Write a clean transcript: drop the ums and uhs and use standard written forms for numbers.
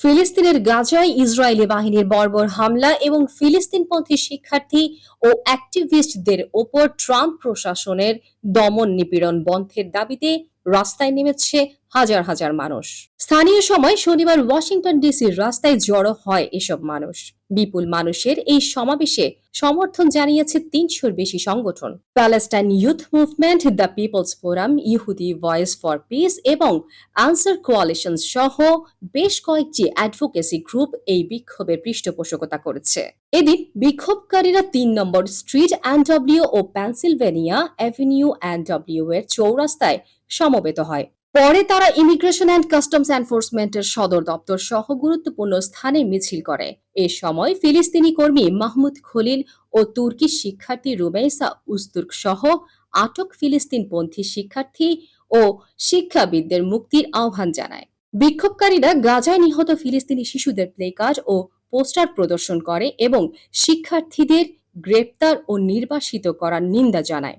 ফিলিস্তিনের গাজায় ইসরায়েলি বাহিনীর বর্বর হামলা এবং ফিলিস্তিনপন্থী শিক্ষার্থী ও অ্যাক্টিভিস্টদের ওপর ট্রাম্প প্রশাসনের দমন নিপীড়ন বন্ধের দাবিতে রাস্তায় নেমেছে হাজার হাজার মানুষ। স্থানীয় সময় শনিবার ওয়াশিংটন ডিসির রাস্তায় জড়ো হয় এসব মানুষ। বিপুল মানুষের এই সমাবেশে সমর্থন জানিয়েছে ৩০০-র বেশি সংগঠন। Palestine Youth Movement, the People's Forum, ইহুদি ভয়েস ফর পিস এবং আনসার কোয়ালিশন সহ বেশ কয়েকটি অ্যাডভোকেসি গ্রুপ এই বিক্ষোভের পৃষ্ঠপোষকতা করেছে। এদিন বিক্ষোভকারীরা ৩ নম্বর স্ট্রিট অ্যান্ডব্লিউ ও পেনসিলভেনিয়া অ্যাভিনিউ অ্যান্ডব্লিউ এর চৌরাস্তায় সমবেত হয়। পরে তারা ইমিগ্রেশন অ্যান্ড কাস্টমস এনফোর্সমেন্টের সদর দপ্তর সহ গুরুত্বপূর্ণ স্থানে মিছিল করে। এ সময় ফিলিস্তিনি কর্মী মাহমুদ খলিল ও তুর্কি শিক্ষার্থী রুমেইসা উজতুর্ক সহ আটক ফিলিস্তিনপন্থী শিক্ষার্থী ও শিক্ষাবিদদের মুক্তির আহ্বান জানায়। বিক্ষোভকারীরা গাজায় নিহত ফিলিস্তিনি শিশুদের প্লেকার্ড ও পোস্টার প্রদর্শন করে এবং শিক্ষার্থীদের গ্রেপ্তার ও নির্বাসিত করার নিন্দা জানায়।